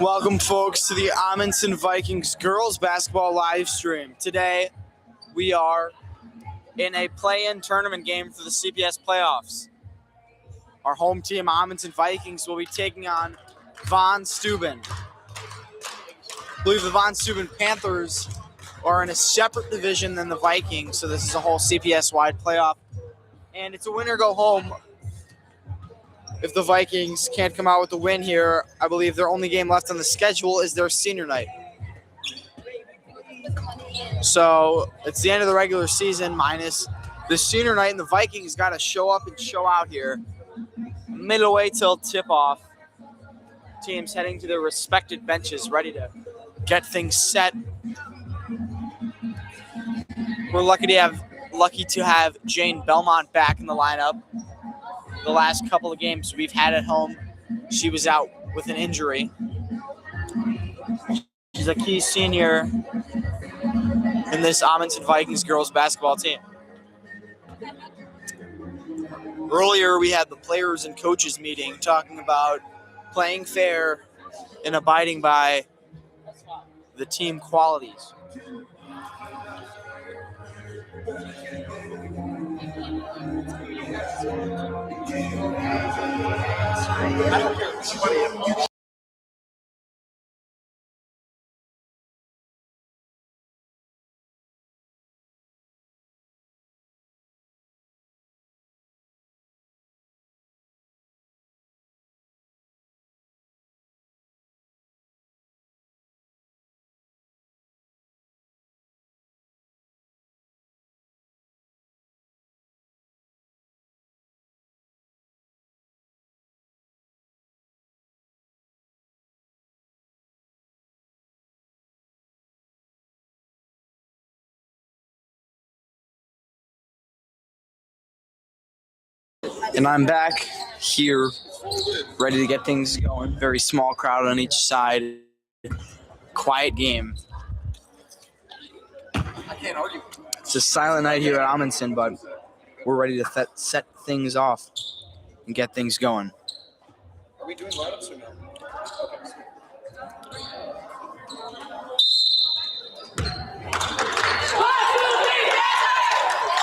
Welcome, folks, to the Amundsen Vikings girls basketball live stream. Today, we are in a play-in tournament game for the CPS playoffs. Our home team, Amundsen Vikings, will be taking on Steuben. I believe the Steuben Panthers are in a separate division than the Vikings, so this is a whole CPS-wide playoff. And it's a win or go home. If the Vikings can't come out with a win here, I believe their only game left on the schedule is their senior night. So it's the end of the regular season minus the senior night, and the Vikings got to show up and show out here. Midway till tip-off. Teams heading to their respected benches, ready to get things set. We're lucky to have Jane Belmont back in the lineup. The last couple of games we've had at home, she was out with an injury. She's a key senior in this Amundsen Vikings girls basketball team. Earlier, we had the players and coaches meeting talking about playing fair and abiding by the team qualities. And I'm back here, ready to get things going. Very small crowd on each side. Quiet game. I can't argue. It's a silent night here at Amundsen, but we're ready to set things off and get things going. Are we doing lineups or no?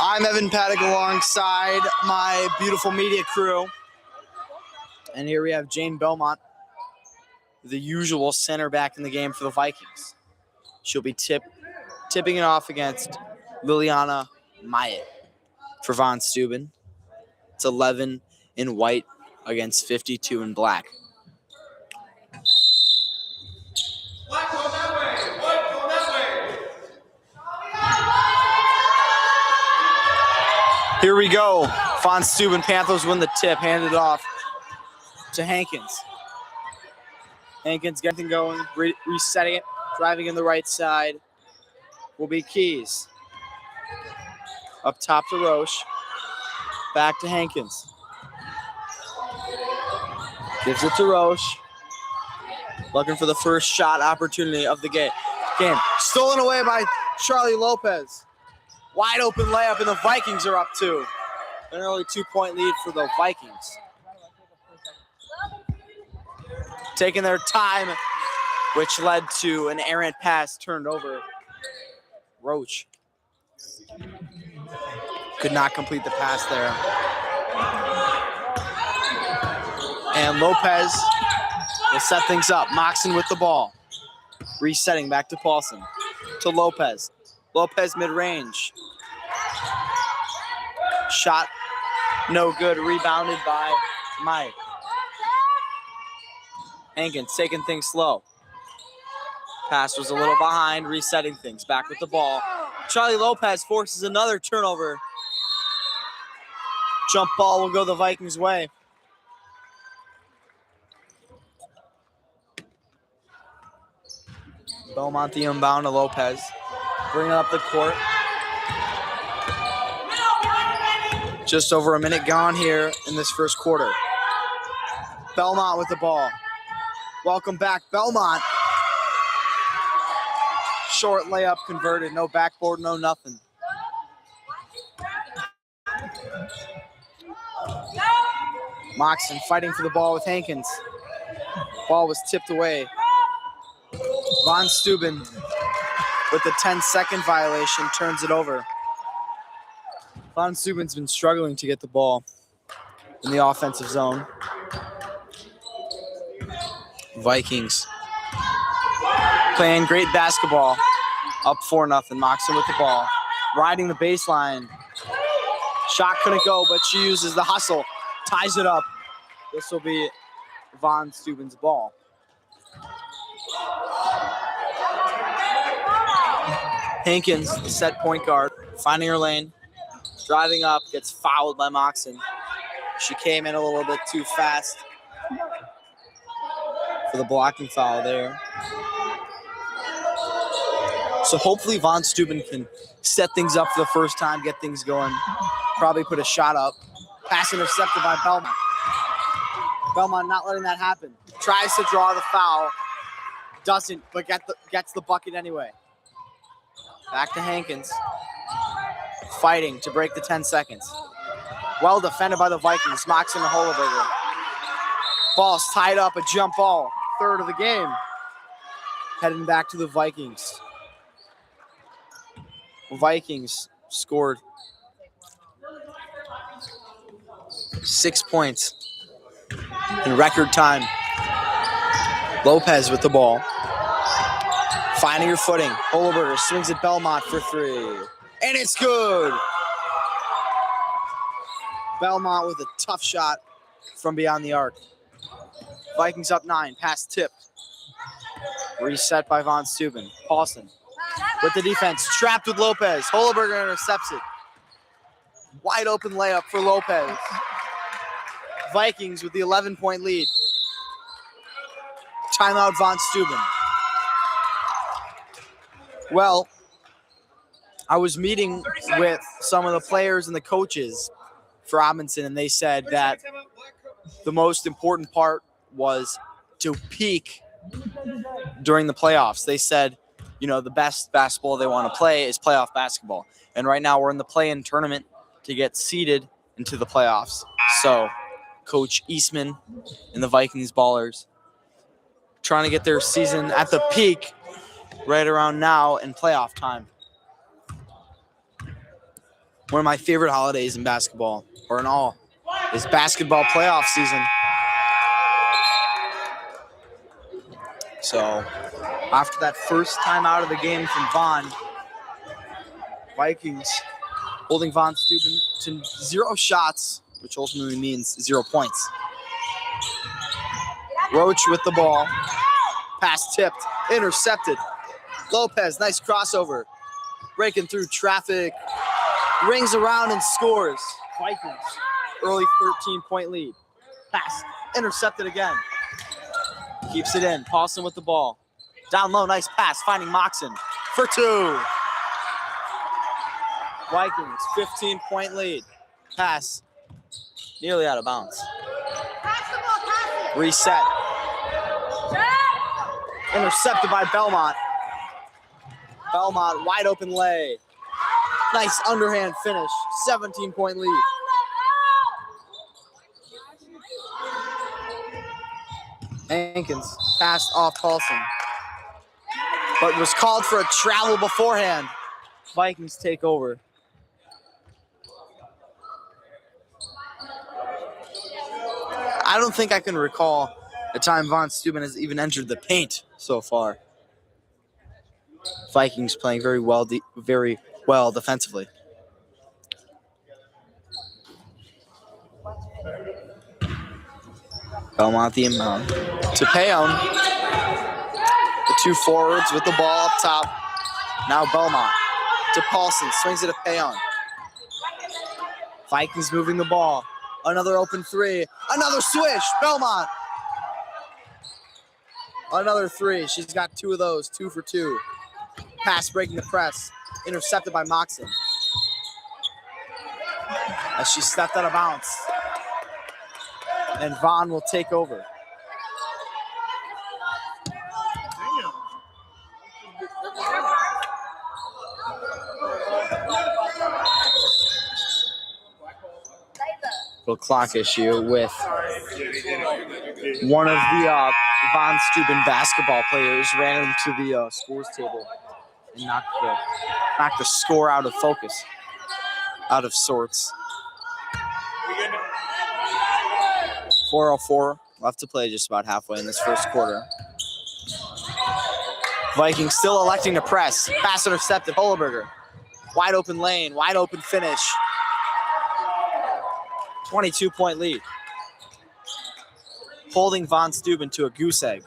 I'm Evan Paddock alongside my beautiful media crew. And here we have Jane Belmont, the usual center back in the game for the Vikings. She'll be tipping it off against Liliana Myatt for Steuben. It's 11 in white against 52 in black. Black going that way! White going that way! Here we go. Steuben Panthers win the tip, handed off to Hankins. Hankins getting going, resetting it, driving in the right side will be Keys. Up top to Roche. Back to Hankins. Gives it to Roche. Looking for the first shot opportunity of the game. Stolen away by Charlie Lopez. Wide open layup, and the Vikings are up 2. An early 2-point lead for the Vikings. Taking their time, which led to an errant pass turned over. Roche could not complete the pass there. And Lopez will set things up. Moxon with the ball. Resetting back to Paulson. To Lopez. Lopez mid-range. Shot no good. Rebounded by Mike. Hankins taking things slow. Pass was a little behind. Resetting things. Back with the ball. Charlie Lopez forces another turnover. Jump ball will go the Vikings' way. Belmont the inbound to Lopez. Bringing up the court. Just over a minute gone here in this first quarter. Belmont with the ball. Welcome back, Belmont. Short layup converted. No backboard, no nothing. Moxon fighting for the ball with Hankins. Ball was tipped away Von Steuben with the 10-second violation turns it over. Von Steuben's been struggling to get the ball in the offensive zone. Vikings playing great basketball. Up 4-0. Moxon with the ball. Riding the baseline. Shot couldn't go, but she uses the hustle. Ties it up. This will be Von Steuben's ball. Hankins, the set point guard, finding her lane. Driving up, gets fouled by Moxon. She came in a little bit too fast for the blocking foul there. So hopefully Von Steuben can set things up for the first time, get things going, probably put a shot up. Pass intercepted by Belmont. Belmont not letting that happen. Tries to draw the foul. Doesn't, but gets the bucket anyway. Back to Hankins. Fighting to break the 10 seconds. Well defended by the Vikings. Moxon to Holoberger. Ball's tied up, a jump ball. Third of the game. Heading back to the Vikings. Vikings scored 6 points in record time. Lopez with the ball. Finding her footing. Holoberger swings at Belmont for three. And it's good. Belmont with a tough shot from beyond the arc. Vikings up 9. Pass tipped. Reset by Von Steuben. Paulson with the defense. Trapped with Lopez. Holoberger intercepts it. Wide open layup for Lopez. Vikings with the 11-point lead. Timeout Von Steuben. Well, I was meeting with some of the players and the coaches for Amundsen, and they said that the most important part was to peak during the playoffs. They said, the best basketball they want to play is playoff basketball. And right now we're in the play-in tournament to get seeded into the playoffs. So Coach Eastman and the Vikings Ballers trying to get their season at the peak right around now in playoff time. One of my favorite holidays in basketball, or in all, is basketball playoff season. So after that first time out of the game from Von, Vikings holding Von Steuben to 0 shots, which ultimately means 0 points. Roach with the ball. Pass tipped. Intercepted. Lopez, nice crossover. Breaking through traffic. Rings around and scores. Vikings, early 13-point lead. Pass. Intercepted again. Keeps it in. Paulson with the ball. Down low, nice pass. Finding Moxon for 2. Vikings, 15-point lead. Pass. Nearly out of bounds. Reset. Intercepted by Belmont. Belmont, wide open lay. Nice underhand finish. 17-point lead. Hankins passed off Paulson, but was called for a travel beforehand. Vikings take over. I don't think I can recall a time Von Steuben has even entered the paint so far. Vikings playing very well defensively. Belmont the inbound to Payon. The 2 forwards with the ball up top. Now Belmont to Paulson. Swings it to Payon. Vikings moving the ball. Another open 3. Another swish. Belmont. Another 3. She's got 2 of those. 2 for 2. Pass breaking the press. Intercepted by Moxon. As she stepped out of bounds. And Von will take over. Little clock issue with one of the Von Steuben basketball players ran into the scores table and knocked the score out of focus, out of sorts. 4:04 left to play, just about halfway in this first quarter. Vikings still electing to press. Pass intercepted. Hollenberger. Wide open lane, wide open finish. 22-point lead. Holding Von Steuben to a goose egg.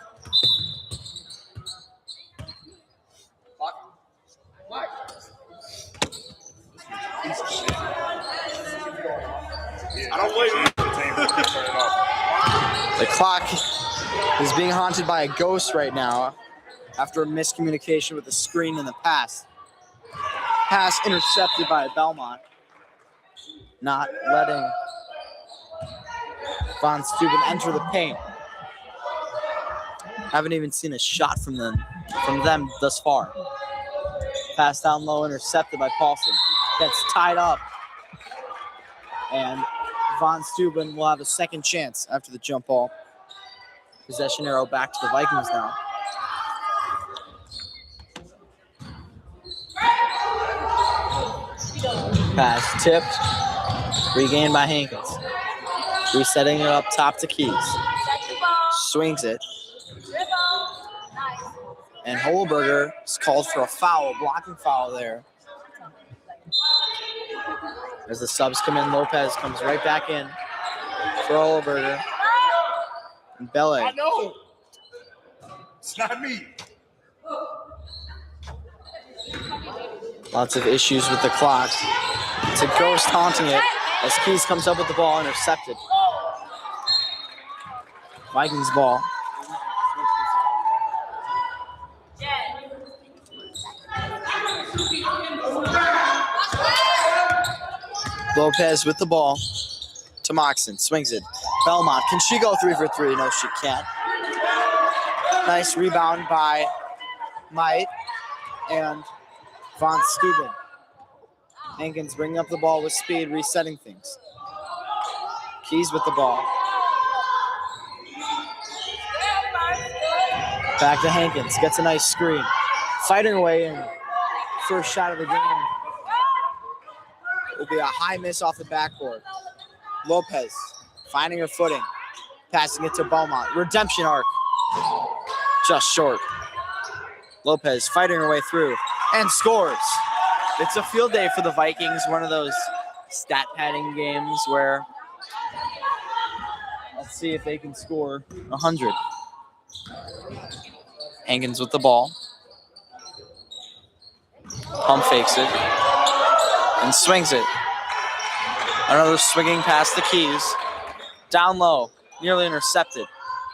I don't blame you. The clock is being haunted by a ghost right now after a miscommunication with the screen in the pass. Pass intercepted by Belmont. Not letting Von Steuben enter the paint. Haven't even seen a shot from them thus far. Pass down low, intercepted by Paulson. Gets tied up. And Von Steuben will have a second chance after the jump ball. Possession arrow back to the Vikings now. Pass tipped. Regained by Hankins. Resetting it up top to Keys. Swings it. And Hollenberger is called for a foul, blocking foul there. As the subs come in, Lopez comes right back in for Hollenberger. And Bele. I know. It's not me. Lots of issues with the clock. It's a ghost haunting it as Keys comes up with the ball, intercepted. Vikings ball. Lopez with the ball to Moxon. Swings it. Belmont. Can she go 3 for 3? No, she can't. Nice rebound by Might and Von Steuben. Hankins bringing up the ball with speed, resetting things. Keys with the ball. Back to Hankins. Gets a nice screen. Fighting away in. First shot of the game. Will be a high miss off the backboard. Lopez finding her footing. Passing it to Beaumont. Redemption arc. Just short. Lopez fighting her way through and scores. It's a field day for the Vikings. One of those stat padding games where let's see if they can score 100. Hankins with the ball. Pump fakes it and swings it. Another swinging past the Keys. Down low, nearly intercepted.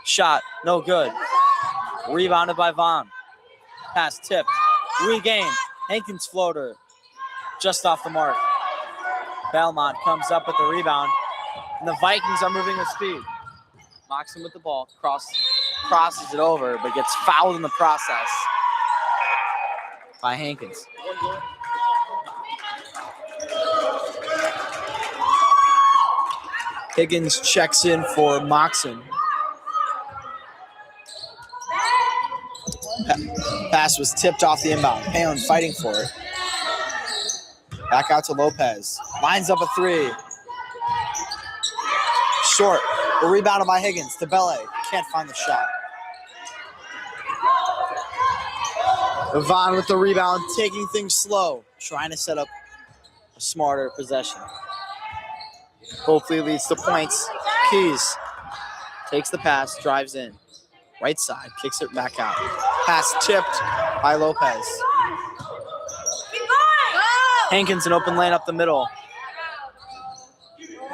Shot, no good. Rebounded by Vaughn. Pass tipped. Regained. Hankins floater. Just off the mark. Belmont comes up with the rebound. And the Vikings are moving with speed. Moxon with the ball. Crosses it over, but gets fouled in the process by Hankins. Higgins checks in for Moxon. Pass was tipped off the inbound. Palin fighting for it. Back out to Lopez. Lines up a three. Short. Rebounded by Higgins to Bele. Can't find the shot. Vaughn with the rebound, taking things slow. Trying to set up a smarter possession. Hopefully leads to points. Keys takes the pass, drives in. Right side, kicks it back out. Pass tipped by Lopez. Hankins an open lane up the middle.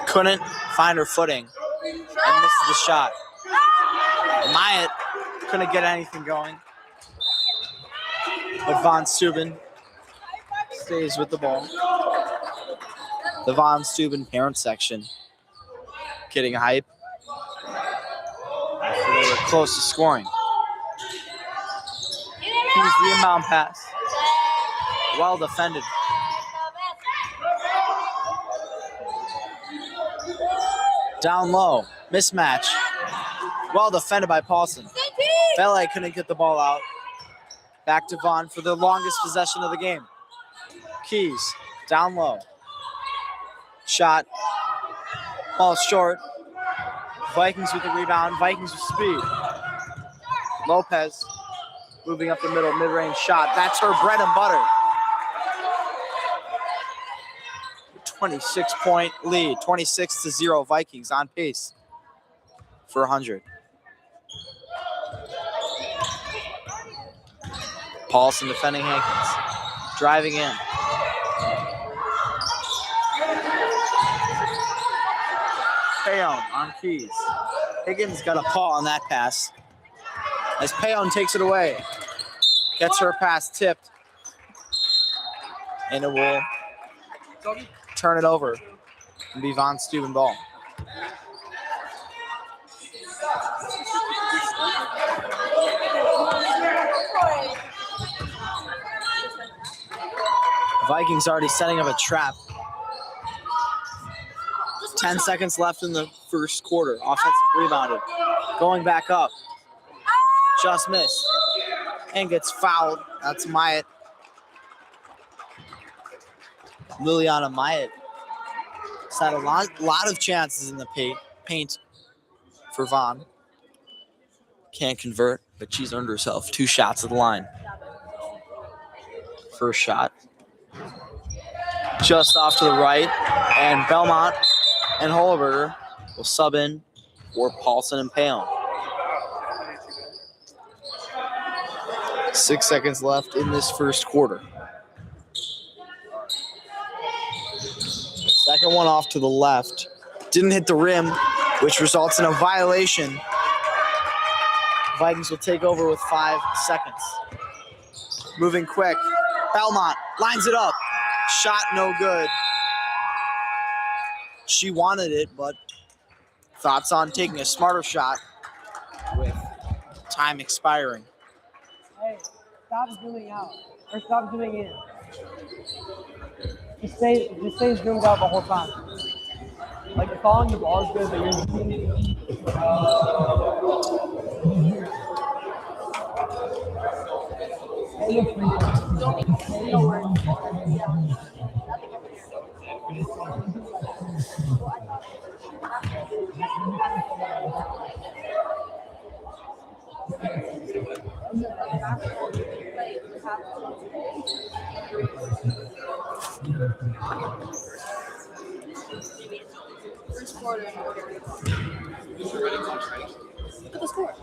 Couldn't find her footing and misses the shot. Myatt couldn't get anything going. But Von Steuben stays with the ball. The Von Steuben parent section getting hype. They were close to scoring. Here's the inbound pass. Well defended. Down low. Mismatch. Well defended by Paulson. Bele couldn't get the ball out. Back to Vaughn for the longest possession of the game. Keys, down low. Shot. Ball short. Vikings with the rebound. Vikings with speed. Lopez moving up the middle, mid-range shot. That's her bread and butter. 26-point lead, 26-0 Vikings on pace for 100. Paulson defending Hankins. Driving in. Payon on Keys. Higgins got a paw on that pass. As Payon takes it away. Gets her pass tipped. And it will turn it over and be Von Steuben ball. Vikings already setting up a trap. 10 seconds left in the first quarter. Offensive rebounded. Going back up. Just missed. And gets fouled. That's Myatt. Liliana Myatt has had a lot of chances in the paint for Vaughn. Can't convert, but she's earned herself 2 shots at the line. First shot. Just off to the right. And Belmont and Holberger will sub in for Paulson and Payon. 6 seconds left in this first quarter. Second one off to the left. Didn't hit the rim, which results in a violation. Vikings will take over with 5 seconds. Moving quick. Belmont lines it up. Shot no good. She wanted it, but thoughts on taking a smarter shot with time expiring. Hey, stop zooming out. Or stop zooming in. Just stay zoomed out the whole time. Like, the following the ball is good, but you're zooming. First quarter. Look at the score.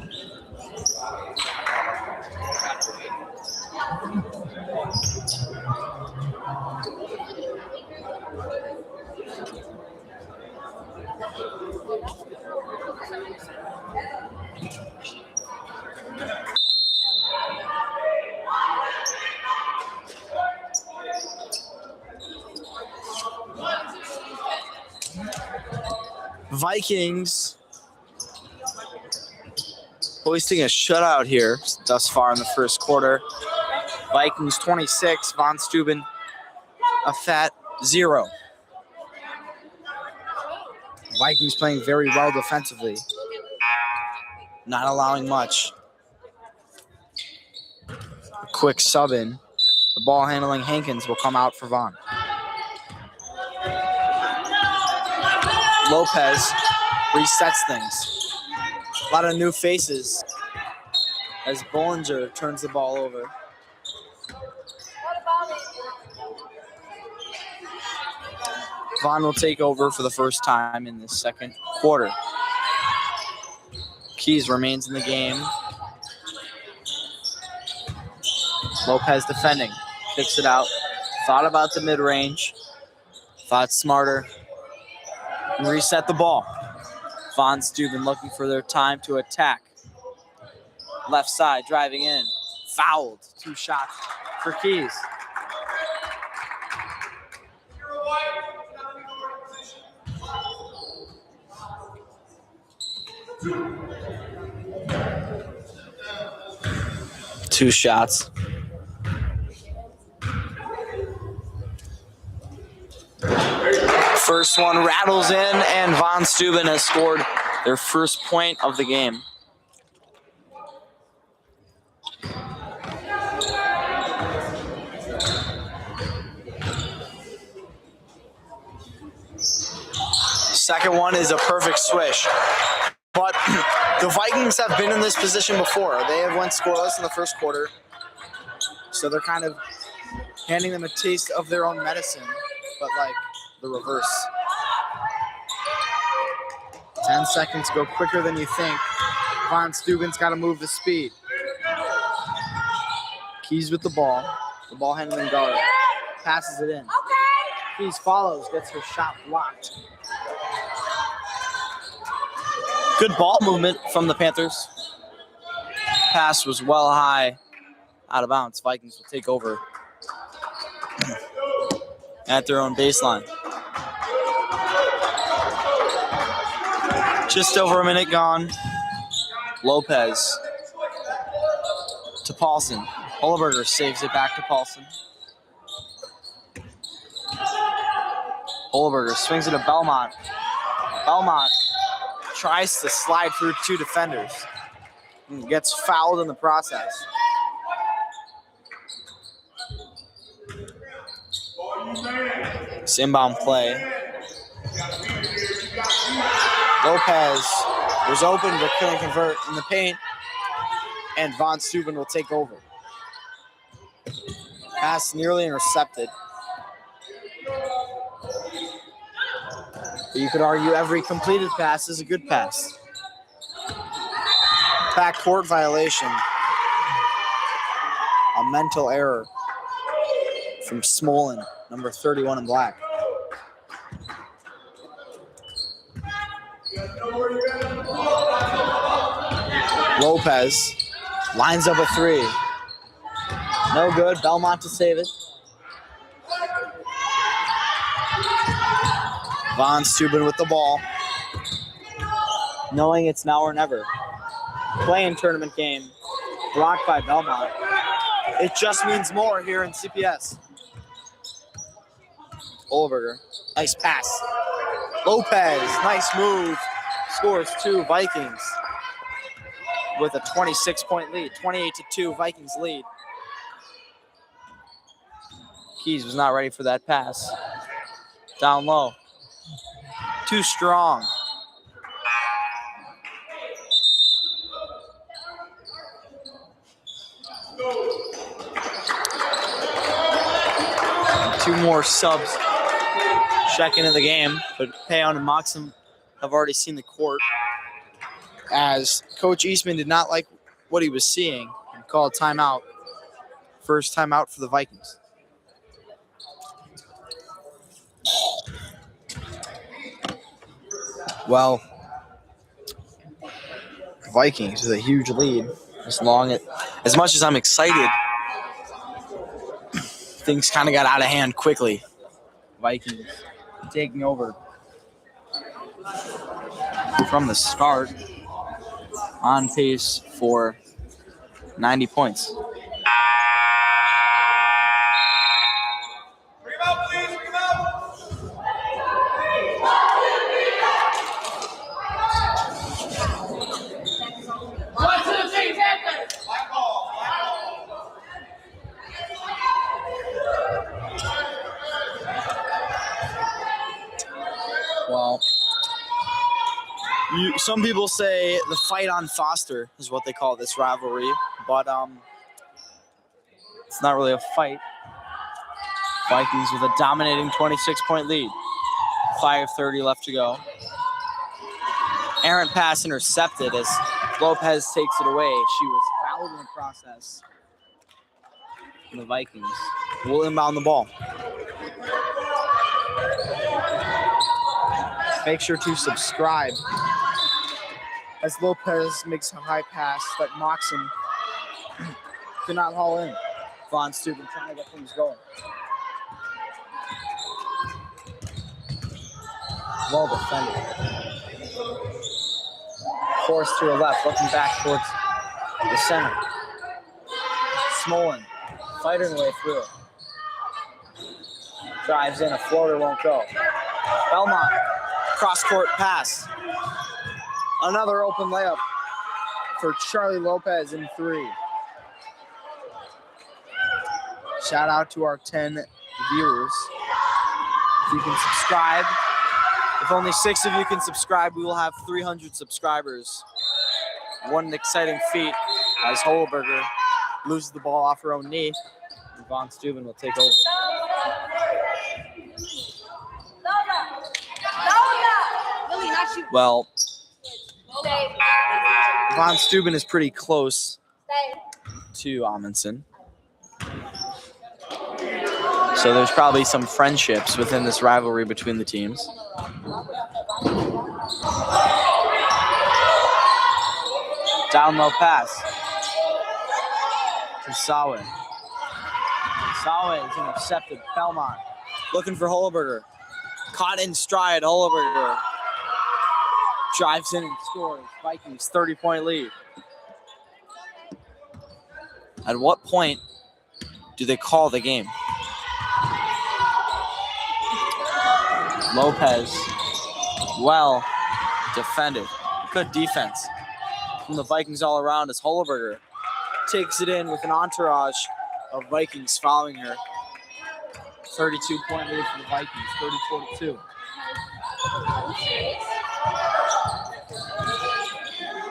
Vikings hoisting a shutout here thus far in the first quarter. Vikings 26, Von Steuben a fat 0. Vikings playing very well defensively, not allowing much. A quick sub in. The ball handling Hankins will come out for Vaughn. Lopez resets things. A lot of new faces as Bollinger turns the ball over. Vaughn will take over for the first time in the second quarter. Keys remains in the game. Lopez defending. Kicks it out. Thought about the mid-range. Thought smarter. And reset the ball. Von Steuben looking for their time to attack. Left side, driving in. Fouled. 2 shots for Keys. Two shots. First one rattles in, and Von Steuben has scored their first point of the game. Second one is a perfect swish. But the Vikings have been in this position before. They have went scoreless in the first quarter. So they're kind of handing them a taste of their own medicine, but like the reverse. 10 seconds go quicker than you think. Von Steuben's got to move the speed. Keys with the ball. The ball handling guard. Passes it in. Keys follows, gets her shot blocked. Good ball movement from the Panthers. Pass was well high, out of bounds. Vikings will take over at their own baseline. Just over a minute gone. Lopez to Paulson. Holberger saves it back to Paulson. Holberger swings it to Belmont. Belmont tries to slide through two defenders and gets fouled in the process. It's inbound play. Lopez was open but couldn't convert in the paint, and Von Steuben will take over. Pass nearly intercepted. But you could argue every completed pass is a good pass. Backcourt violation. A mental error from Smolin, number 31 in black. Lopez lines up a three. No good. Belmont to save it. Von Steuben with the ball. Knowing it's now or never. Play-in tournament game. Blocked by Belmont. It just means more here in CPS. Holberger. Nice pass. Lopez. Nice move. Scores two. Vikings with a 26-point lead. 28-2 Vikings lead. Keys was not ready for that pass. Down low. Too strong. Two more subs check into the game, but Payon and Moxham have already seen the court, as Coach Eastman did not like what he was seeing and called timeout. First timeout for the Vikings. Well, Vikings with a huge lead. As much as I'm excited, things kind of got out of hand quickly. Vikings taking over from the start, on pace for 90 points. Bring him out, please. Bring him out. One to the Steuben Panthers. Black ball. Well, some people say the fight on Foster is what they call this rivalry, but it's not really a fight. Vikings with a dominating 26-point lead. 5:30 left to go. Errant pass intercepted as Lopez takes it away. She was fouled in the process. And the Vikings will inbound the ball. Make sure to subscribe as Lopez makes a high pass that Moxham could not haul in. Von Steuben trying to get things going. Well defended. Forced to her left, looking back towards the center. Smolin fighting her way through. Drives in, a floater won't go. Belmont, cross-court pass. Another open layup for Charlie Lopez in three. Shout out to our 10 viewers. If you can subscribe, If only 6 of you can subscribe, we will have 300 subscribers. What an exciting feat as Holberger loses the ball off her own knee. And Von Steuben will take over. Well, Von Steuben is pretty close to Amundsen. So there's probably some friendships within this rivalry between the teams. Down low pass to Sawe. Sawe is intercepted. Belmont looking for Holberger. Caught in stride. Holberger drives in and scores. Vikings 30-point lead. At what point do they call the game? Lopez, well defended. Good defense from the Vikings all around as Holberger takes it in with an entourage of Vikings following her. 32-point lead for the Vikings, 30-42.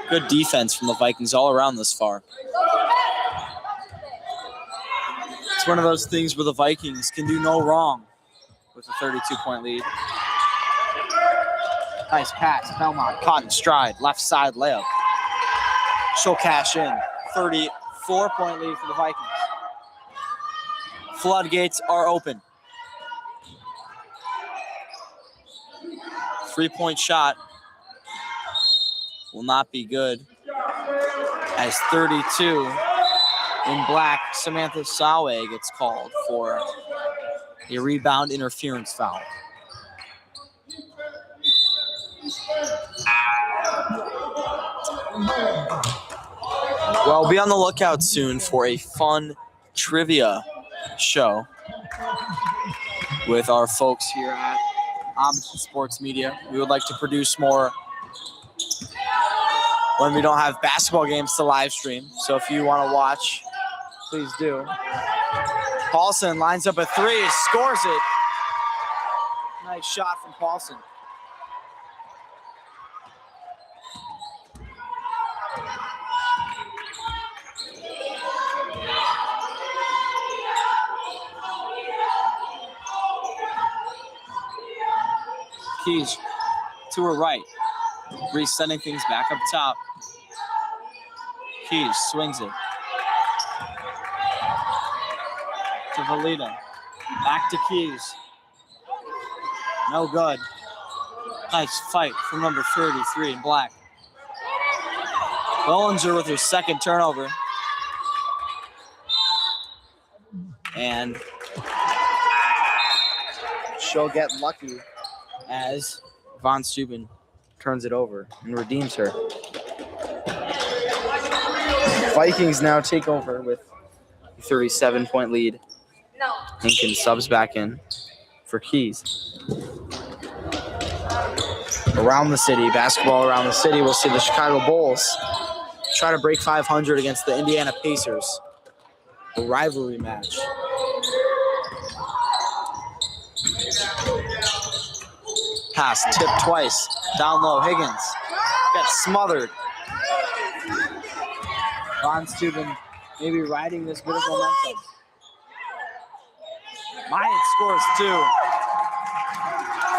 Good defense from the Vikings all around this far. It's one of those things where the Vikings can do no wrong with a 32-point lead. Nice pass. Belmont caught in stride. Left side layup. She'll cash in. 34-point lead for the Vikings. Floodgates are open. 3-point shot will not be good. As 32 in black, Samantha Sawe gets called for a rebound interference foul. Well, be on the lookout soon for a fun trivia show with our folks here at Amundsen Sports Media. We would like to produce more when we don't have basketball games to live stream. So if you want to watch, please do. Paulson lines up a 3, scores it. Nice shot from Paulson. Keys to her right. Reese sending things back up top. Keys swings it to Valita. Back to Keys. No good. Nice fight from number 33 in black. Bollinger with her second turnover. And she'll get lucky as Von Steuben turns it over and redeems her. Vikings now take over with a 37-point lead. Hinkin subs back in for Keys. Around the city, basketball around the city, we'll see the Chicago Bulls try to break 500 against the Indiana Pacers. A rivalry match. Pass tipped twice. Down low, Higgins gets smothered. Von Steuben maybe riding this bit of momentum. Myatt scores 2.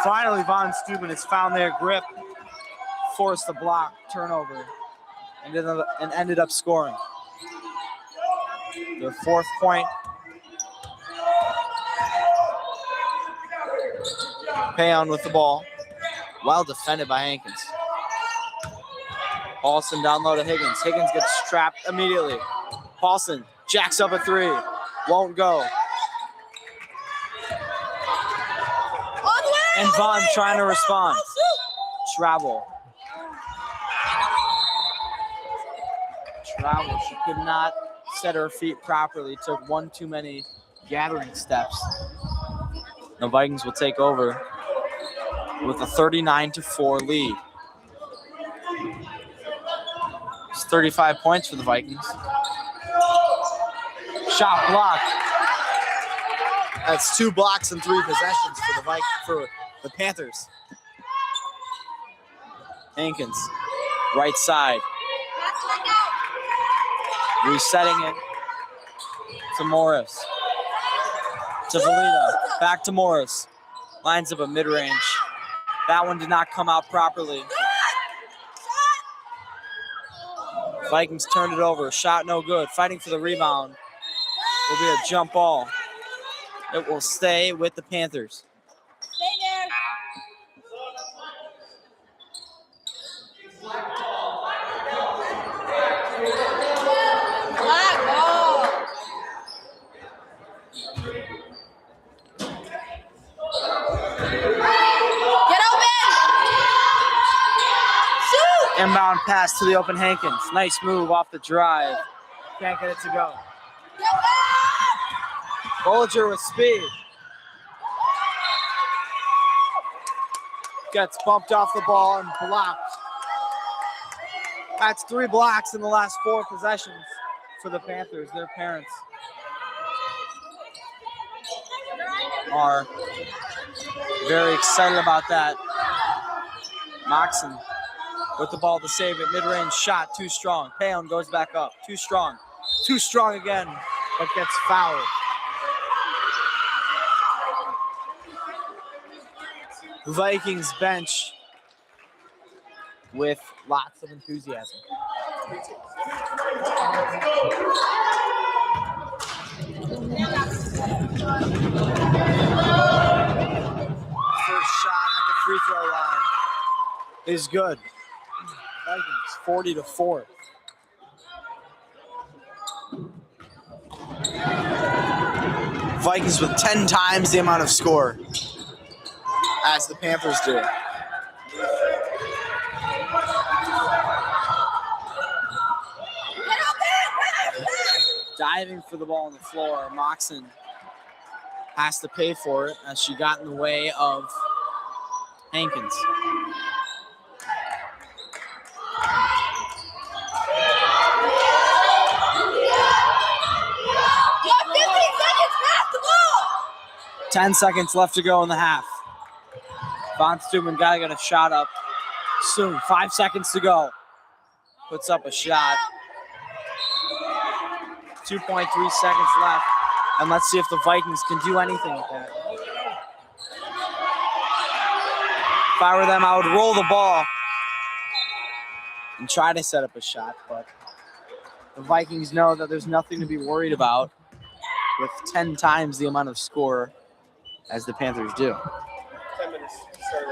Finally, Von Steuben has found their grip, forced the block, turnover, and ended up scoring. Their 4th point. Payon with the ball. Well defended by Hankins. Paulson down low to Higgins. Higgins gets trapped immediately. Paulson jacks up a 3. Won't go. And Vaughn trying to respond. Travel. She could not set her feet properly. Took one too many gathering steps. The Vikings will take over with a 39-4 lead. It's 35 points for the Vikings. Shot blocked. That's 2 blocks and 3 possessions for the Panthers. Hankins, right side. Resetting it to Morris. To Valita. Back to Morris. Lines up a mid-range. That one did not come out properly. Vikings turned it over. Shot no good. Fighting for the rebound. Will be a jump ball. It will stay with the Panthers. Stay there. Black ball. Get open. Shoot. Inbound pass to the open Hankins. Nice move off the drive. Can't get it to go. Bollinger with speed. Gets bumped off the ball and blocked. That's 3 blocks in the last 4 possessions for the Panthers. Their parents are very excited about that. Moxon with the ball to save it. Mid-range shot, too strong. Payon goes back up, too strong. Too strong again, but gets fouled. The Vikings bench with lots of enthusiasm. First shot at the free throw line is good. Vikings 40-4. Vikings with 10 times the amount of score as the Panthers do. Diving for the ball on the floor, Moxon has to pay for it as she got in the way of Hankins. You have 15 seconds. Pass the ball. 10 seconds left to go in the half. Von Steuben got to get a shot up soon. 5 seconds to go. Puts up a shot. 2.3 seconds left. And let's see if the Vikings can do anything with that. If I were them, I would roll the ball and try to set up a shot, but the Vikings know that there's nothing to be worried about with 10 times the amount of score as the Panthers do. 10 minutes. Start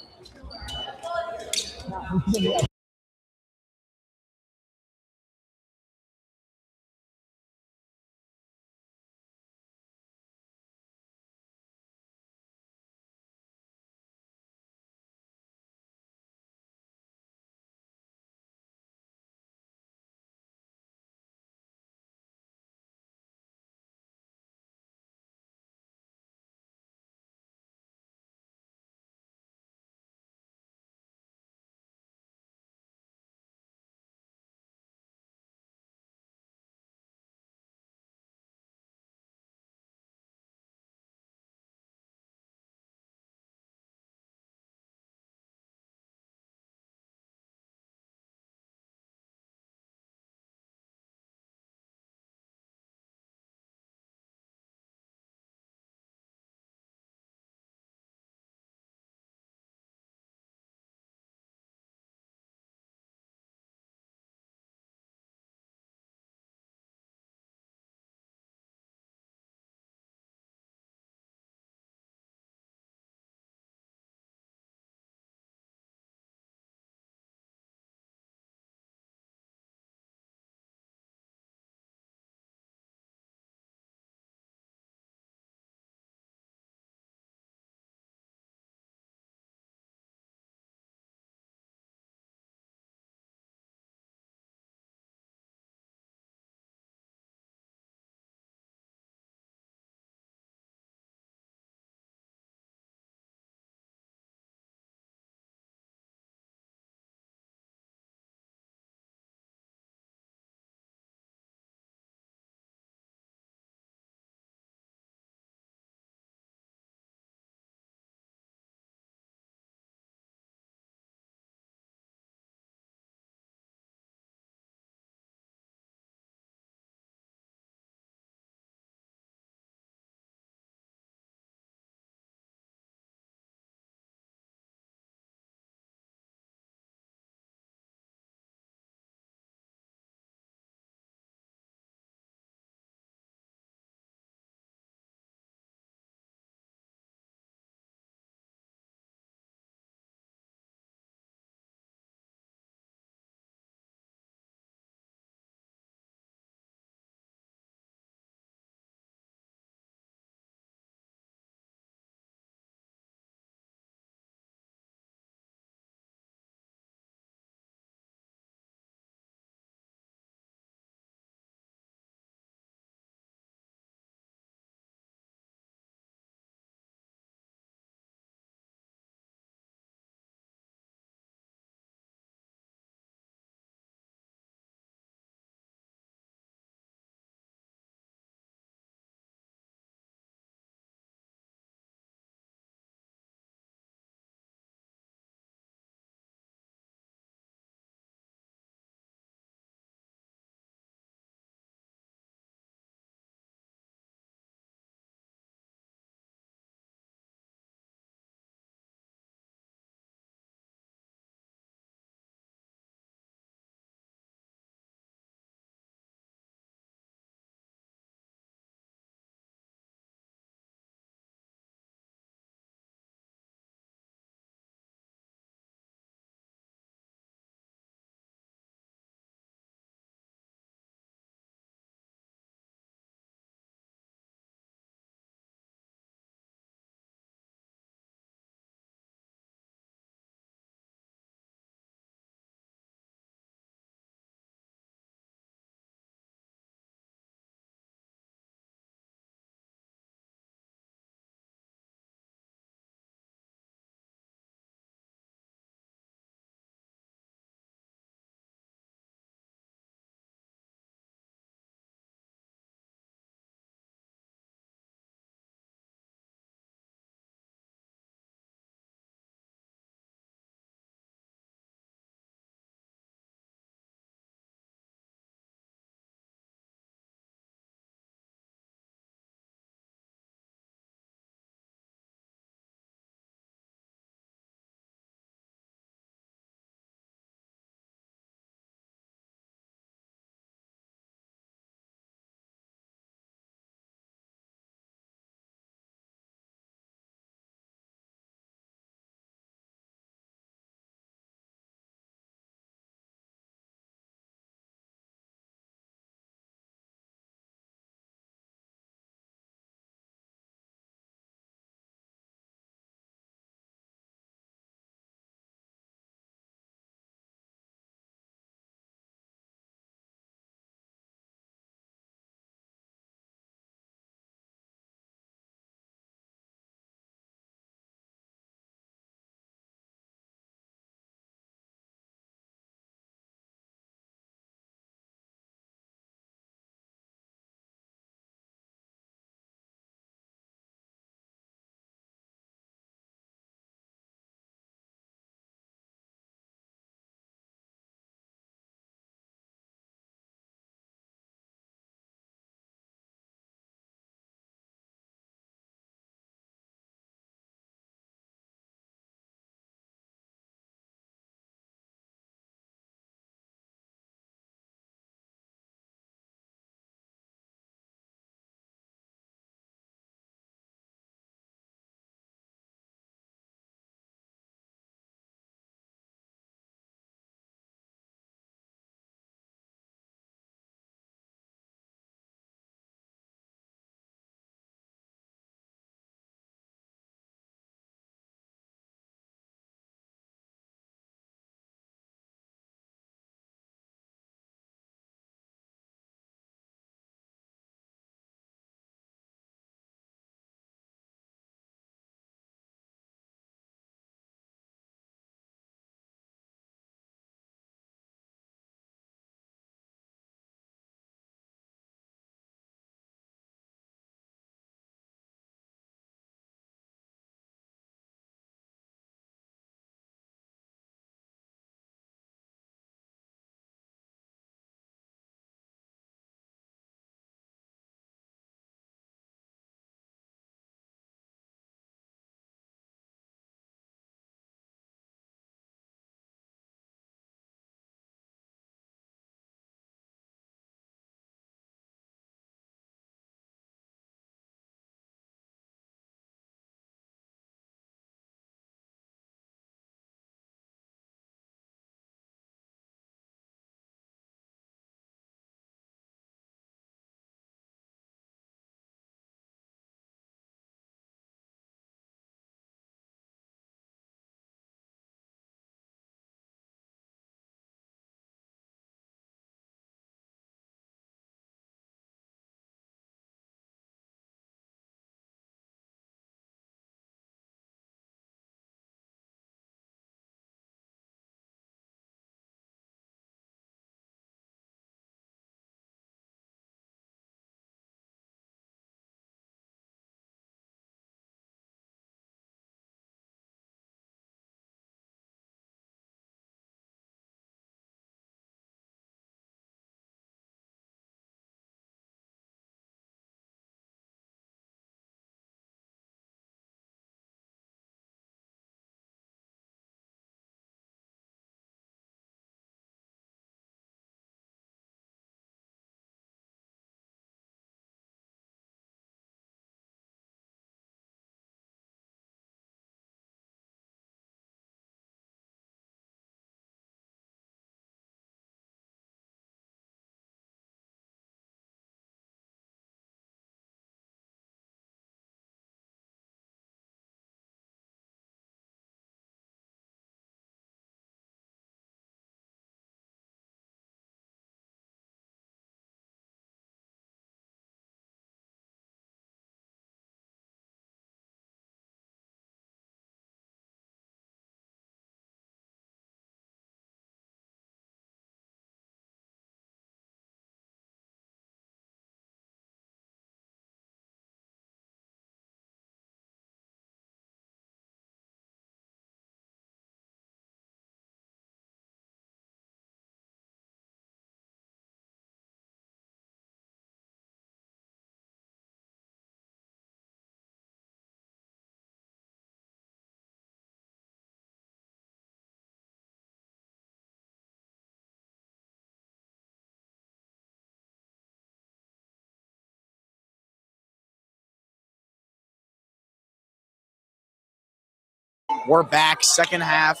We're back, second half.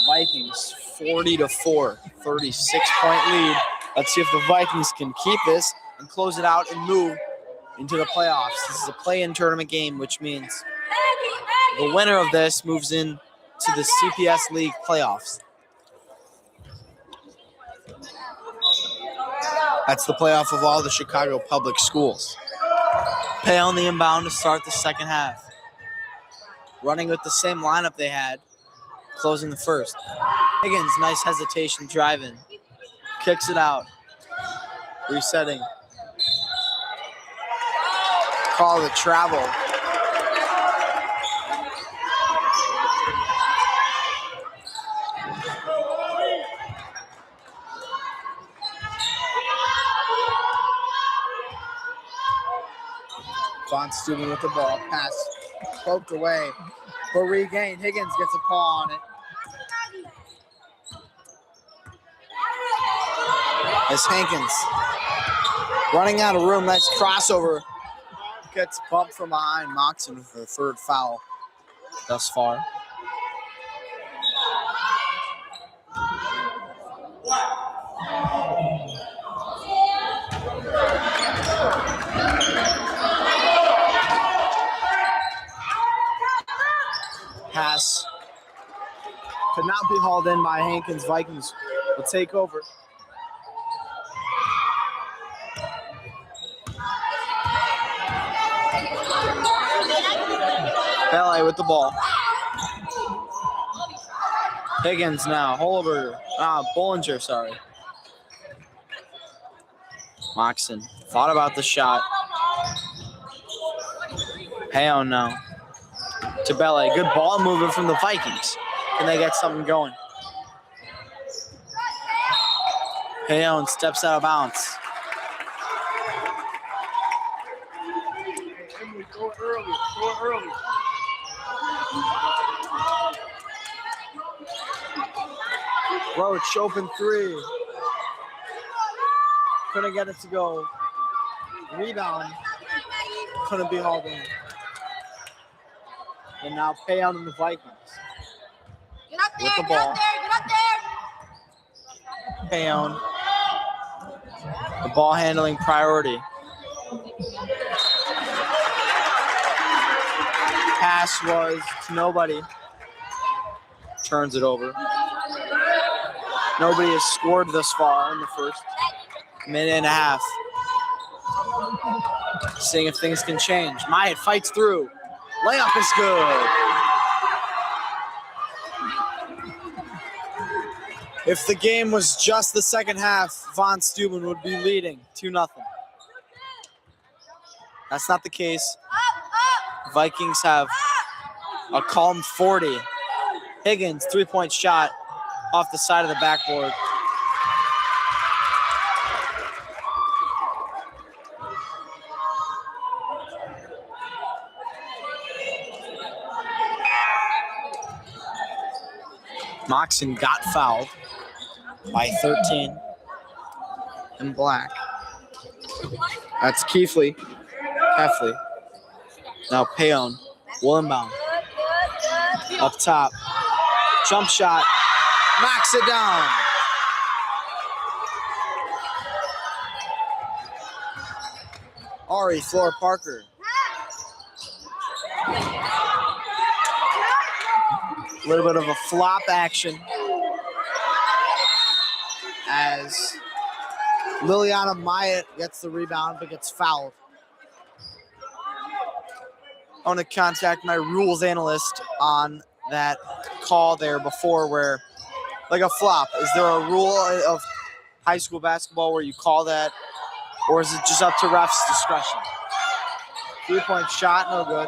Vikings 40-4, 36-point lead. Let's see if the Vikings can keep this and close it out and move into the playoffs. This is a play-in tournament game, which means the winner of this moves in to the CPS League playoffs. That's the playoff of all the Chicago public schools. Pay on the inbound to start the second half. Running with the same lineup they had, closing the first. Higgins, nice hesitation, driving. Kicks it out. Resetting. Call the travel. Von Steuben with the ball. Pass poked away. But regained. Higgins gets a paw on it. As Hankins running out of room. Nice crossover. Gets bumped from behind. Moxon for the third foul thus far. Pass could not be hauled in by Hankins. Vikings will take over. Pele with the ball. Higgins now. Bollinger, sorry. Moxon thought about the shot. Payon now. To Bele. Good ball movement from the Vikings. Can they get something going? Payon steps out of bounds. Throw it early. Roach open three. Couldn't get it to go. Rebound. Couldn't be hauled in. And now Payon and the Vikings. Get up there, With the get ball. up there, get up there. Payon. The ball handling priority. Pass was to nobody. Turns it over. Nobody has scored thus far in the first minute and a half. Seeing if things can change. Myatt fights through. Layup is good. If the game was just the second half, Von Steuben would be leading 2-0. That's not the case. Vikings have a calm 40. Higgins, three-point shot off the side of the backboard. Moxon got fouled by 13 in black. That's Kefley. Now Payon will inbound. Up top. Jump shot. Knocks it down. Ari Floor Parker. A little bit of a flop action as Liliana Myatt gets the rebound but gets fouled. I want to contact my rules analyst on that call there before where, like a flop. Is there a rule of high school basketball where you call that, or is it just up to refs' discretion? 3-point shot, no good.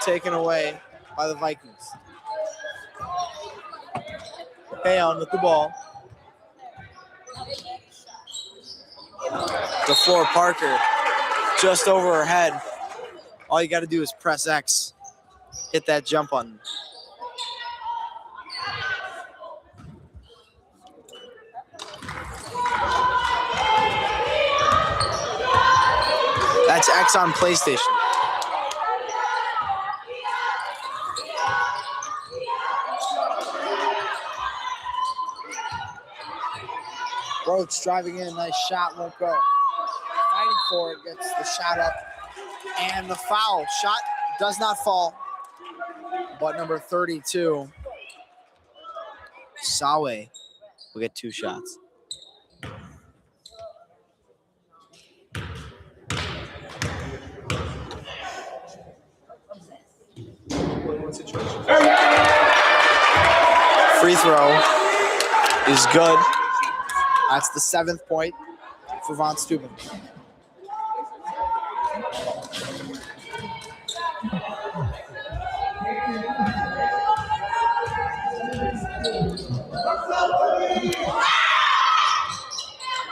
Taken away by the Vikings. Payon with the ball. The floor Parker just over her head. All you got to do is press X. Hit that jump button. That's X on PlayStation. Roach driving in, nice shot, won't go. Fighting for it, gets the shot up, and the foul. Shot does not fall, but number 32, Sawe, will get 2 shots. Free throw is good. That's the 7th point for Von Steuben.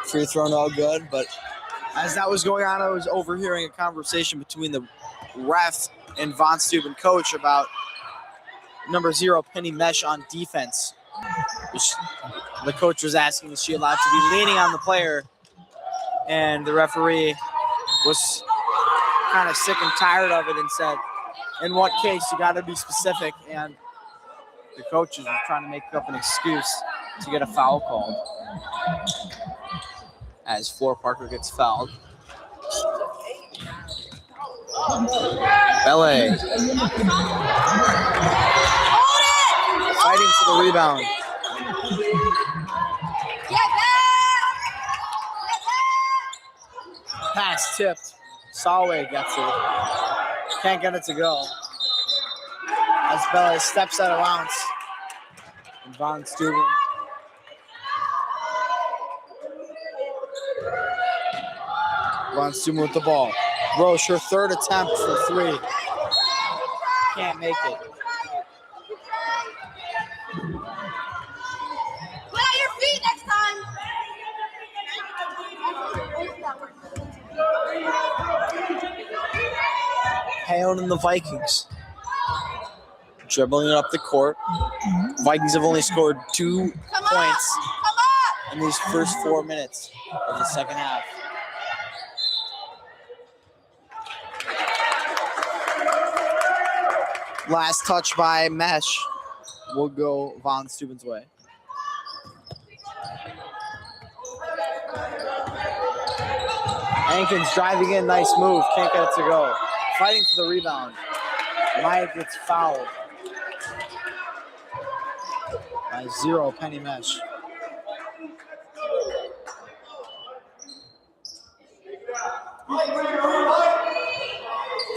Free throw no good, but as that was going on, I was overhearing a conversation between the ref and Von Steuben coach about number 0, Penny Mesh, on defense. Which the coach was asking, is she allowed to be leaning on the player? And the referee was kind of sick and tired of it and said, in what case, you got to be specific. And the coaches were trying to make up an excuse to get a foul called. As Flor Parker gets fouled. Belay. Fighting for the rebound. Pass tipped. Sawe gets it. Can't get it to go. As Belay steps out of bounds. And Von Steuben. Von Steuben with the ball. Roche, her 3rd attempt for 3. Can't make it. Put out your feet next time. Payon and the Vikings. Dribbling it up the court. Vikings have only scored 2 points in these first 4 minutes of the second half. Last touch by Mesh will go Von Steuben's way. Hankins driving in, nice move, can't get it to go. Fighting for the rebound. Mike gets fouled by 0, Penny Mesh.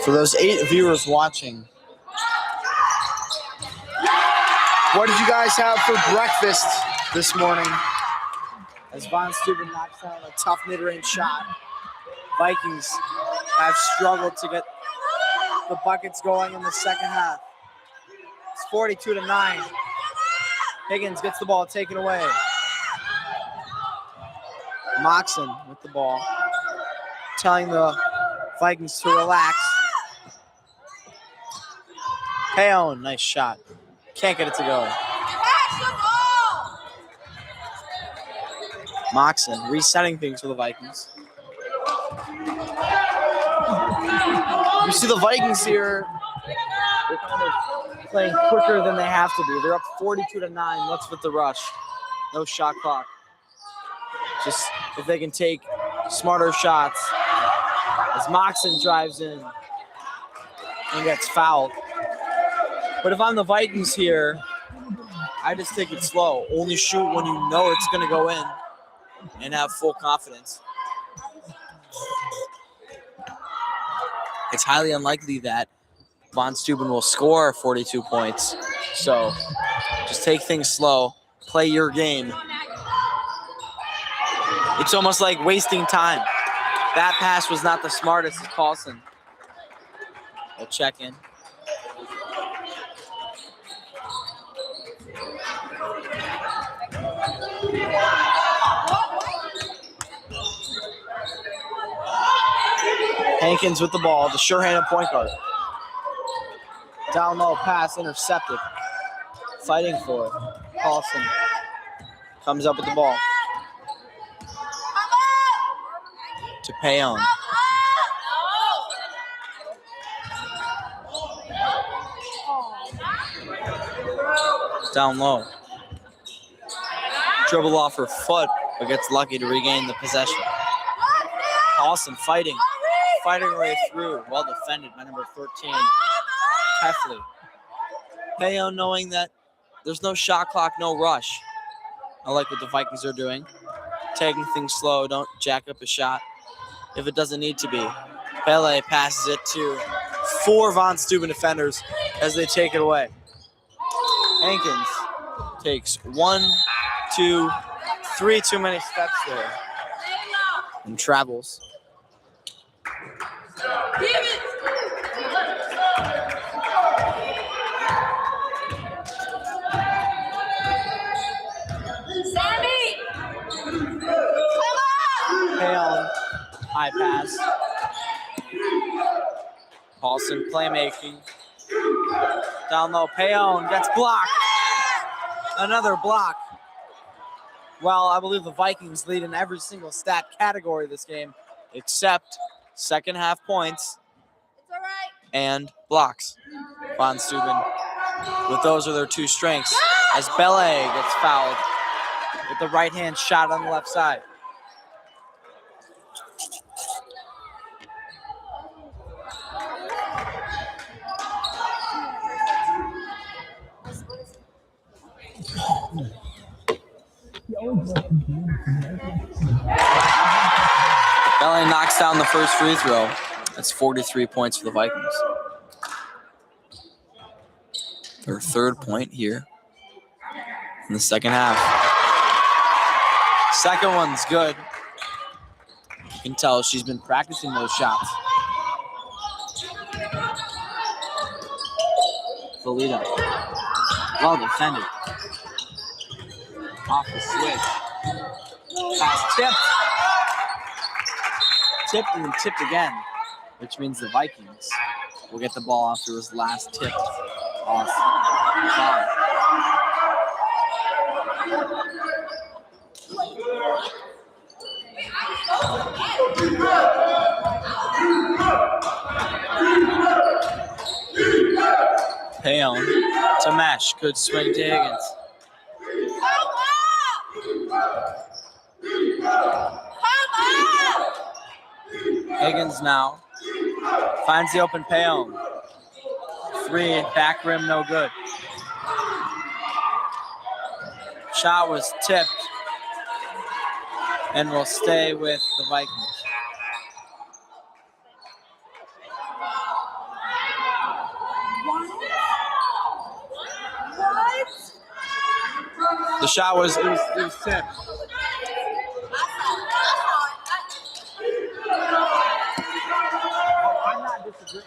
For those 8 viewers watching, what did you guys have for breakfast this morning? As Von Steuben knocks down a tough mid-range shot. Vikings have struggled to get the buckets going in the second half. It's 42-9. Higgins gets the ball taken away. Moxon with the ball, telling the Vikings to relax. Payon, nice shot. Can't get it to go. Moxon resetting things for the Vikings. You see the Vikings here, they're kind of playing quicker than they have to be. They're up 42-9. What's with the rush? No shot clock. Just if they can take smarter shots. As Moxon drives in and gets fouled. But if I'm the Vikings here, I just take it slow. Only shoot when you know it's going to go in and have full confidence. It's highly unlikely that Von Steuben will score 42 points. So just take things slow. Play your game. It's almost like wasting time. That pass was not the smartest as Carlson. We'll check in. Hankins with the ball, the sure-handed point guard. Down low, pass intercepted. Fighting for it. Carlson comes up with the ball. To Payon. Down low. Dribble off her foot, but gets lucky to regain the possession. Paulson fighting her way through. Well defended by number 13, Heffley. Payon knowing that there's no shot clock, no rush. I like what the Vikings are doing. Taking things slow, don't jack up a shot if it doesn't need to be. Pele passes it to 4 Von Steuben defenders as they take it away. Hankins takes 1, 2, 3 too many steps there and travels. Payon, high pass. Paulson playmaking. Down low, Payon gets blocked. Another block. Well, I believe the Vikings lead in every single stat category this game, except second half points and blocks. Von Steuben, with those are their 2 strengths, as Belay gets fouled with the right hand shot on the left side. Belay knocks down the first free throw. That's 43 points for the Vikings. Their 3rd point here in the second half. Second one's good. You can tell she's been practicing those shots. Valida. Well defended. Off the switch. Pass tipped. Tipped and then tipped again, which means the Vikings will get the ball after his last tip off. Payon to Mesh. Good swing to Higgins. Higgins now finds the open Payon. 3, back rim, no good. Shot was tipped and will stay with the Vikings. The shot was tipped. I'm not disagreeing.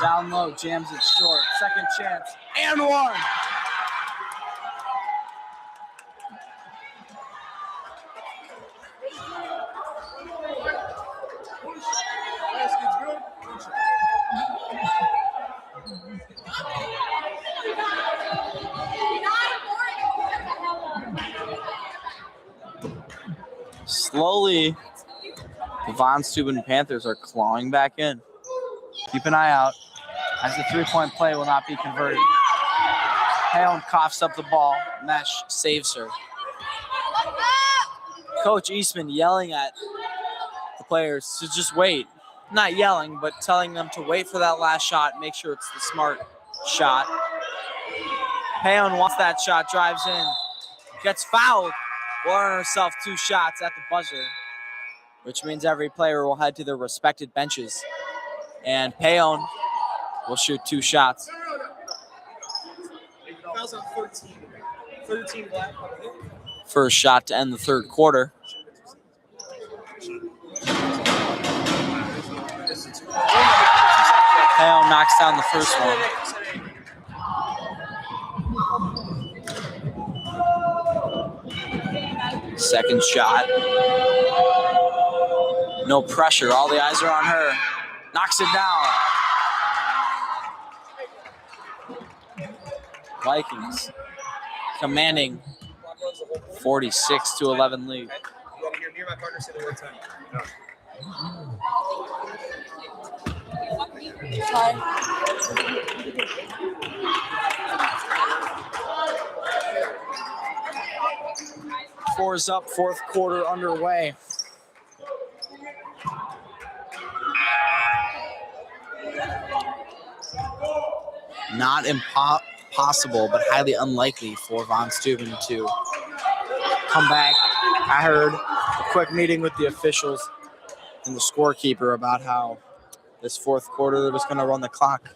Down low, jams it short. Second chance, and one. Slowly, the Von Steuben Panthers are clawing back in. Keep an eye out as the 3-point play will not be converted. Payon coughs up the ball. Mesh saves her. Coach Eastman yelling at the players to just wait. Not yelling, but telling them to wait for that last shot. Make sure it's the smart shot. Payon wants that shot, drives in, gets fouled. Will earn herself 2 shots at the buzzer, which means every player will head to their respected benches. And Payon will shoot 2 shots. First shot to end the third quarter. Payon knocks down the first one. Second shot. No pressure. All the eyes are on her. Knocks it down. Vikings commanding 46-11 lead. Four's up, fourth quarter underway. Not impossible, but highly unlikely for Von Steuben to come back. I heard a quick meeting with the officials and the scorekeeper about how this fourth quarter they're just going to run the clock.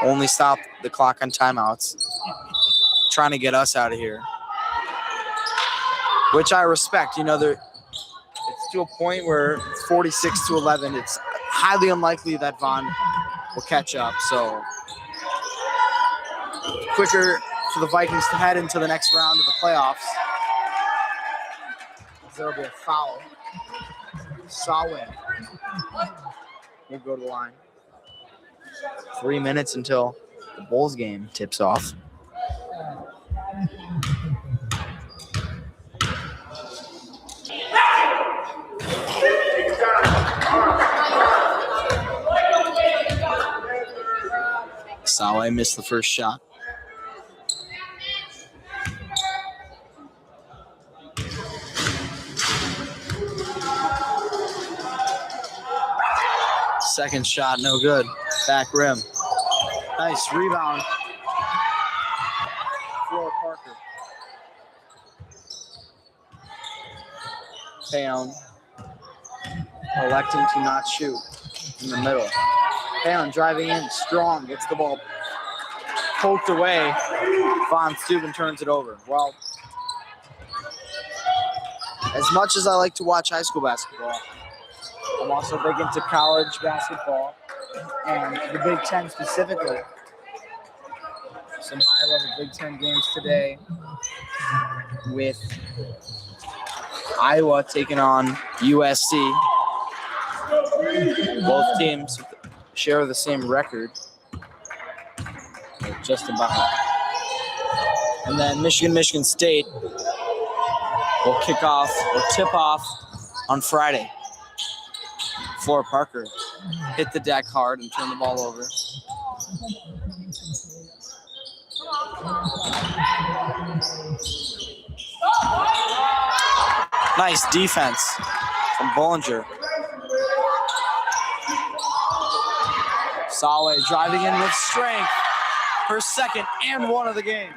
Only stop the clock on timeouts. Trying to get us out of here. Which I respect. You know, it's to a point where 46-11. It's highly unlikely that Von will catch up. So quicker for the Vikings to head into the next round of the playoffs. There will be a foul. Sawe will go to the line. 3 minutes until the Bulls game tips off. Sawe missed the first shot. Second shot, no good. Back rim. Nice rebound. For Parker. Pound. Electing to not shoot in the middle. Pound driving in, strong, gets the ball poked away. Von Steuben turns it over. Well, as much as I like to watch high school basketball, I'm also big into college basketball and the Big Ten specifically. Some high-level Big Ten games today with Iowa taking on USC. Both teams share the same record, just about. And then Michigan State will kick off or tip off on Friday. Flora Parker hit the deck hard and turn the ball over. Nice defense from Bollinger. Sawe driving in with strength. Her second and one of the game.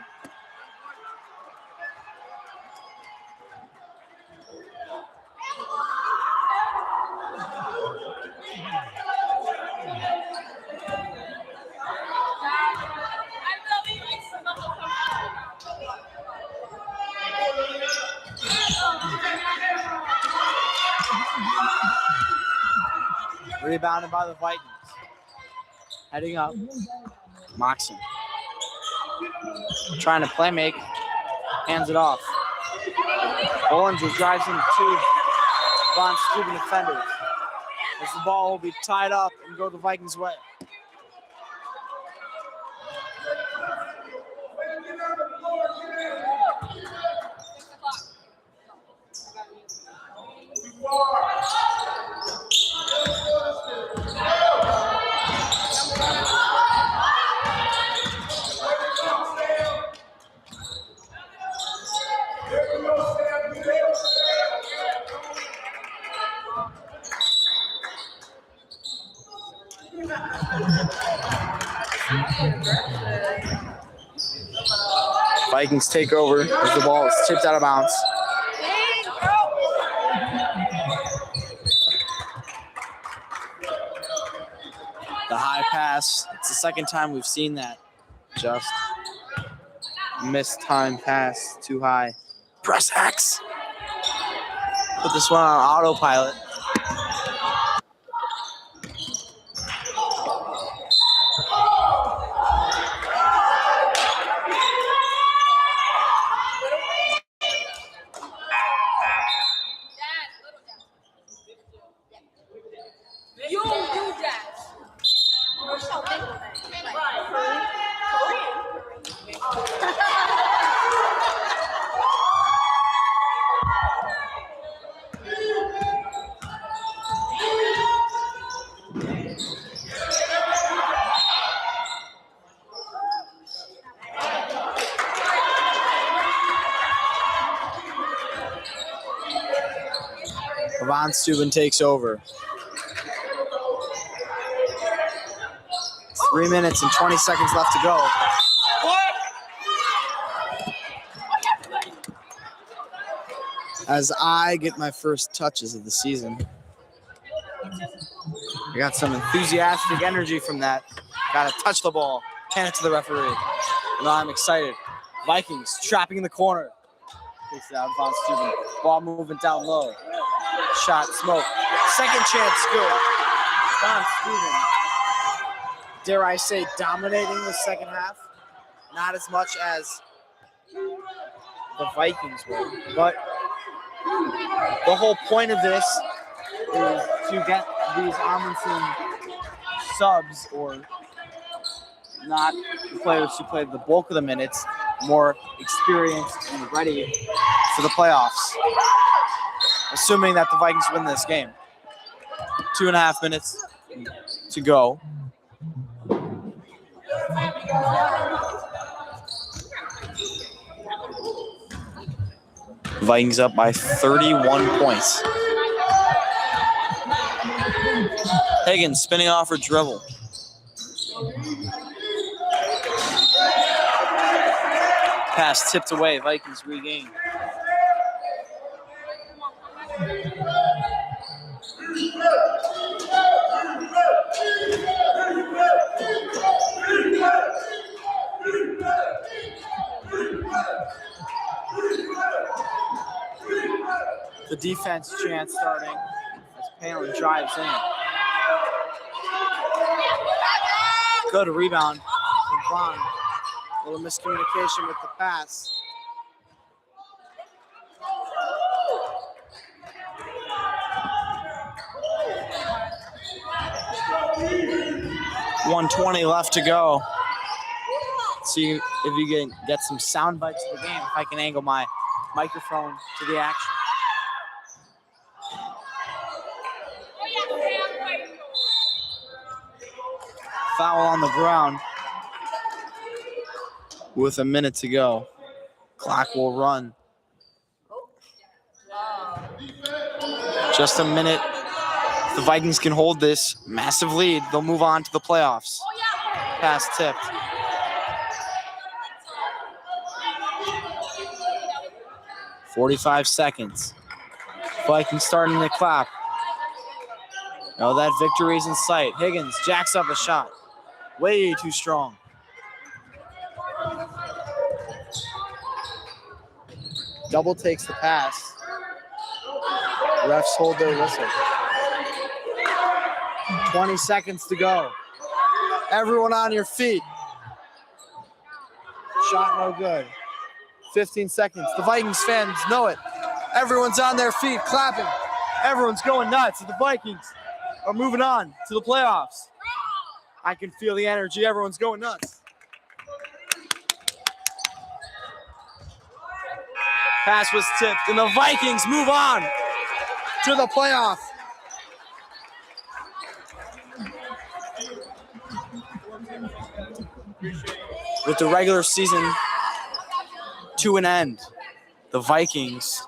Rebounded by the Vikings. Heading up. Moxon. Trying to play make. Hands it off. Bollinger drives into two Von Steuben defenders. As the ball will be tied up and go the Vikings' way. Vikings take over as the ball is tipped out of bounds. The high pass. It's the second time we've seen that. Just missed time pass too high. Press X. Put this one on autopilot. Von Steuben takes over. 3 minutes and 20 seconds left to go. As I get my first touches of the season. I got some enthusiastic energy from that. Got to touch the ball, hand it to the referee. Now I'm excited. Vikings trapping in the corner. Takes it out, Von Steuben. Ball moving down low. Shot, smoke. Second chance, good. Von Steuben, dare I say, dominating the second half. Not as much as the Vikings were, but the whole point of this is to get these Amundsen subs, or not the players who played the bulk of the minutes, more experienced and ready for the playoffs. Assuming that the Vikings win this game. 2.5 minutes to go. Vikings up by 31 points. Higgins spinning off for dribble. Pass tipped away. Vikings regain. The defense chant starting as Palin drives in. Good rebound from Vaughn. A little miscommunication with the pass. .120 left to go. See if you can get some sound bites of the game, if I can angle my microphone to the action. Foul on the ground with a minute to go. Clock will run. Just a minute. If the Vikings can hold this massive lead, they'll move on to the playoffs. Pass tipped. .45 seconds. Vikings starting to clap. Now that victory's in sight. Higgins jacks up a shot. Way too strong. Double takes the pass. Refs hold their whistle. 20 seconds to go. Everyone on your feet. Shot no good. 15 seconds. The Vikings fans know it. Everyone's on their feet clapping. Everyone's going nuts. The Vikings are moving on to the playoffs. I can feel the energy. Everyone's going nuts. Pass was tipped, and the Vikings move on to the playoff. With the regular season to an end, the Vikings